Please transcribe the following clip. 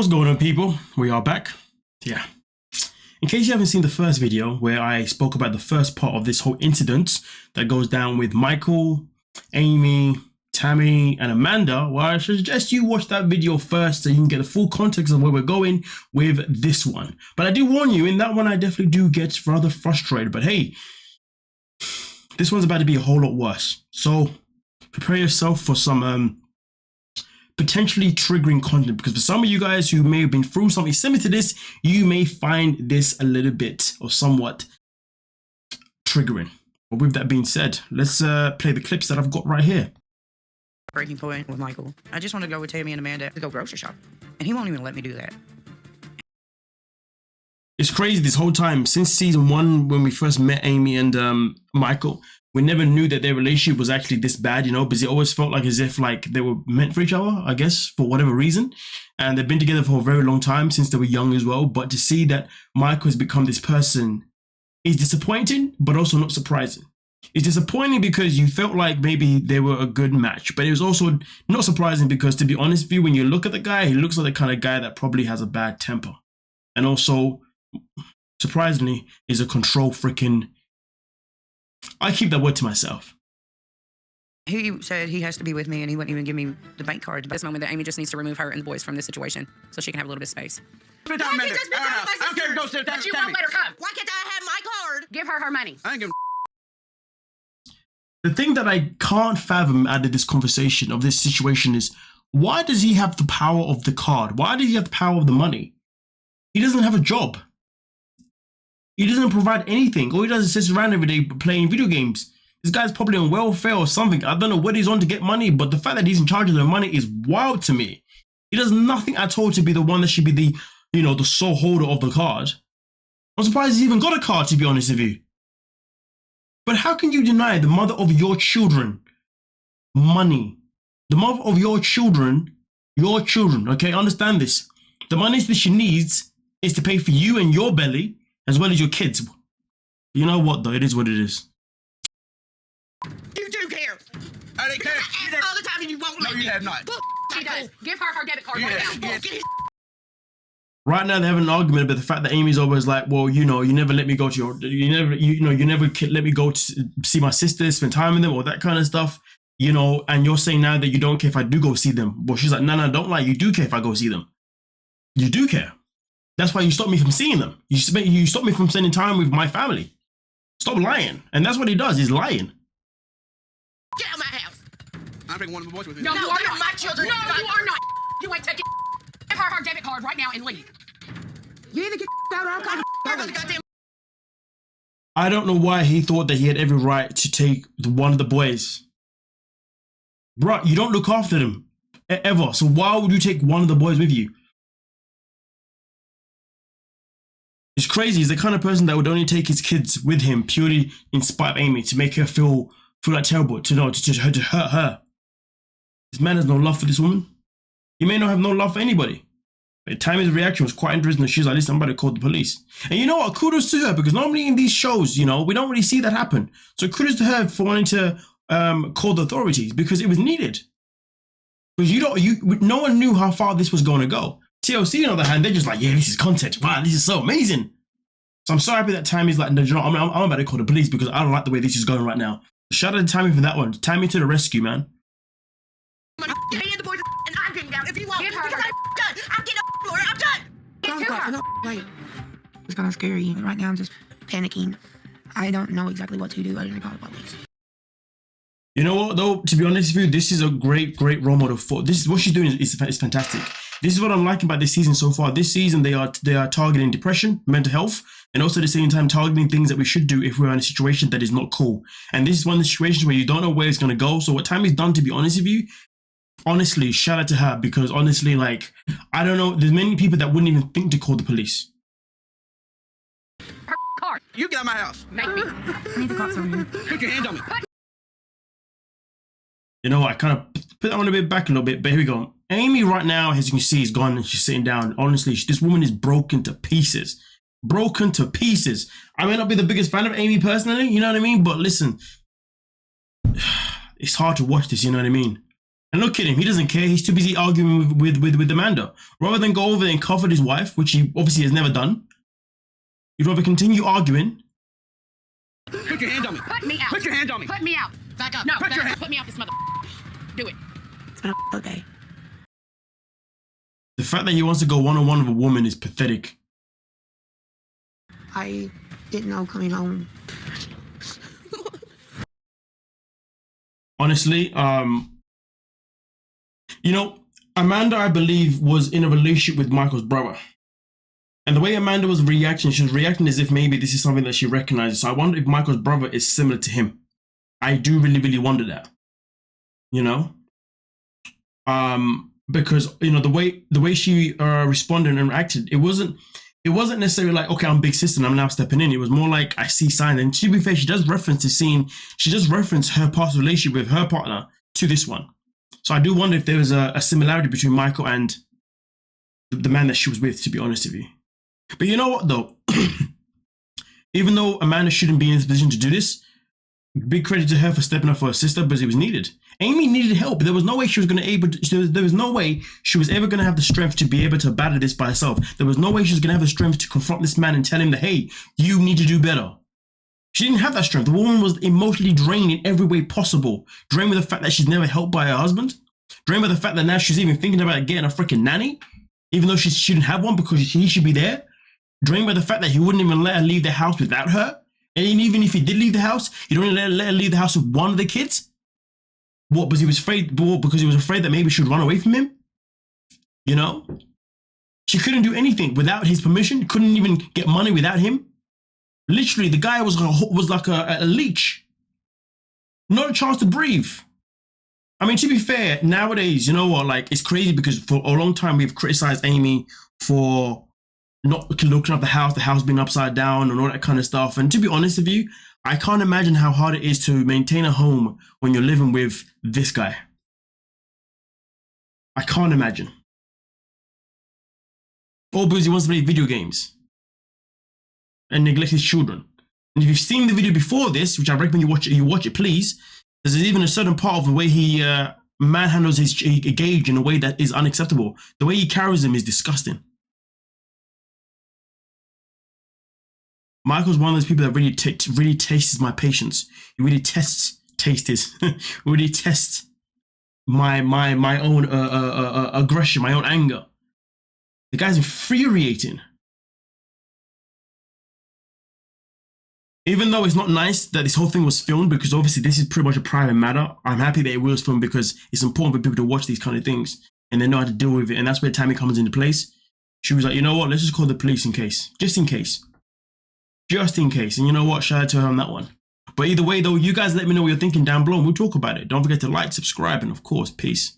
What's going on, people? We are back. Yeah. In case you haven't seen the first video where I spoke about the first part of this whole incident that goes down with Michael, Amy, Tammy, and Amanda, well, I suggest you watch that video first so you can get the full context of where we're going with this one. But I do warn you, in that one, I definitely do get rather frustrated. But hey, this one's about to be a whole lot worse. So prepare yourself for some potentially triggering content, because for some of you guys who may have been through something similar to this, you may find this a little bit or somewhat triggering. But with that being said, let's play the clips that I've got right here. Breaking point with Michael. I just want to go with Tammy and Amanda to go grocery shop, and he won't even let me do that. It's crazy this whole time since season 1 when we first met Amy and Michael. We never knew that their relationship was actually this bad, you know, because it always felt like as if like they were meant for each other, I guess, for whatever reason. And they've been together for a very long time since they were young as well. But to see that Michael has become this person is disappointing, but also not surprising. It's disappointing because you felt like maybe they were a good match, but it was also not surprising because, to be honest with you, when you look at the guy, he looks like the kind of guy that probably has a bad temper. And also, surprisingly, is a control freaking... I keep that word to myself. He said he has to be with me, and he wouldn't even give me the bank card. This moment that Amy just needs to remove her and the boys from this situation so she can have a little bit of space. I don't care. Go sit down. But you won't let her come. Why can't I have my card? Give her her money. I ain't giving. The thing that I can't fathom out of this conversation, of this situation, is why does he have the power of the card? Why does he have the power of the money? He doesn't have a job. He doesn't provide anything. All he does is sit around every day playing video games. This guy's probably on welfare or something. I don't know what he's on to get money, but the fact that he's in charge of the money is wild to me. He does nothing at all to be the one that should be the, you know, the sole holder of the card. I'm surprised he's even got a card, to be honest with you. But how can you deny the mother of your children money? The mother of your children, okay? Understand this. The money that she needs is to pay for you and your belly, as well as your kids. You know what, though? It is what it is. You do care. I didn't care. I ask all the time and you won't let me. No, you have not. She does. Give her her debit card right now. Right now, they're having an argument about the fact that Amy's always like, well, you know, you never let me go to your, you never let me go to see my sisters, spend time with them, or that kind of stuff, you know, and you're saying now that you don't care if I do go see them. Well, she's like, no, don't lie. You do care if I go see them. You do care. That's why you stopped me from seeing them. You stopped me from spending time with my family. Stop lying. And that's what he does. He's lying. Get out of my house. I'm taking one of the boys with me. No, you are not. My children. No, you are not. You ain't taking. Give her her debit card right now and leave. You either get out or I'll call the goddamn. I don't know why he thought that he had every right to take one of the boys. Bruh, you don't look after them ever. So why would you take one of the boys with you? It's crazy. He's the kind of person that would only take his kids with him purely in spite of Amy, to make her feel like terrible, to hurt her. This man has no love for this woman. He may not have no love for anybody. But Tammy's reaction was quite interesting. She's like, listen, I'm about to call the police. And you know what? Kudos to her, because normally in these shows, you know, we don't really see that happen. So kudos to her for wanting to call the authorities, because it was needed. Because no one knew how far this was going to go. TLC, on the other hand, they're just like, yeah, this is content. Wow, this is so amazing. So I'm so happy that Tammy's like, no, you know, I'm about to call the police because I don't like the way this is going right now. Shout out to Tammy for that one. Tammy to the rescue, man. Me and the boys and I'm getting down if you want. Give her. Because I'm done. I'm getting up, Lord. I'm done. Get to her. No, wait. It's kind of scary. Right now, I'm just panicking. I don't know exactly what to do other than call the police. You know what, though? To be honest with you, this is a great role model for... This is what she's doing is fantastic. This is what I'm liking about this season so far. This season, they are targeting depression, mental health, and also at the same time targeting things that we should do if we're in a situation that is not cool. And this is one of the situations where you don't know where it's going to go. So what Tammy's done, to be honest with you, honestly, shout out to her, because honestly, like, I don't know, there's many people that wouldn't even think to call the police. Her card. You get out of my house. Make me. I need the cops over here. Put your hand on me. You know what, I kind of put that one a bit back a little bit, but here we go. Amy right now, as you can see, is gone and she's sitting down. Honestly, this woman is broken to pieces. Broken to pieces. I may not be the biggest fan of Amy personally, you know what I mean? But listen, it's hard to watch this, you know what I mean? And look at him, he doesn't care. He's too busy arguing with Amanda. Rather than go over there and comfort his wife, which he obviously has never done, he'd rather continue arguing. Put your hand on me. Put me out. Put your hand on me. Put me out. Back up. No, Put your hand. put me out this mother. Do it. It's been a day. The fact that he wants to go one-on-one with a woman is pathetic. I didn't know coming home. Honestly, you know, Amanda, I believe, was in a relationship with Michael's brother. And the way Amanda was reacting, she was reacting as if maybe this is something that she recognizes. So I wonder if Michael's brother is similar to him. I do really, really wonder that. You know? Because, you know, the way she responded and reacted, it wasn't necessarily like, okay, I'm big sister and I'm now stepping in. It was more like, I see signs. And to be fair, she does reference her past relationship with her partner to this one. So I do wonder if there was a similarity between Michael and the man that she was with, to be honest with you. But you know what, though? Even though Amanda shouldn't be in this position to do this, big credit to her for stepping up for her sister, because it was needed. Amy needed help. There was no way she was going to there was no way she was ever going to have the strength to be able to battle this by herself. There was no way she was going to have the strength to confront this man and tell him that, hey, you need to do better. She didn't have that strength. The woman was emotionally drained in every way possible. Drained with the fact that she's never helped by her husband. Drained with the fact that now she's even thinking about getting a freaking nanny, even though she shouldn't have one because he should be there. Drained by the fact that he wouldn't even let her leave the house without her. And even if he did leave the house, he don't even let her leave the house with one of the kids. What? Because he was afraid. Because he was afraid that maybe she'd run away from him. You know, she couldn't do anything without his permission. Couldn't even get money without him. Literally, the guy was like a leech. Not a chance to breathe. I mean, to be fair, nowadays, you know what? Like, it's crazy because for a long time we've criticized Amy for not looking up the house being upside down and all that kind of stuff. And to be honest with you, I can't imagine how hard it is to maintain a home when you're living with this guy. I can't imagine. All because he wants to play video games and neglect his children. And if you've seen the video before this, which I recommend you watch it, please, there's even a certain part of the way he manhandles his Gage in a way that is unacceptable. The way he carries him is disgusting. Michael's one of those people that really tastes my patience. He really really tests my own aggression, my own anger. The guy's infuriating. Even though it's not nice that this whole thing was filmed, because obviously this is pretty much a private matter, I'm happy that it was filmed because it's important for people to watch these kind of things and they know how to deal with it. And that's where Tammy comes into place. She was like, you know what, let's just call the police in case. Just in case. Just in case. And you know what, shout out to her on that one. But either way though, you guys let me know what you're thinking down below and we'll talk about it. Don't forget to like, subscribe, and of course, peace.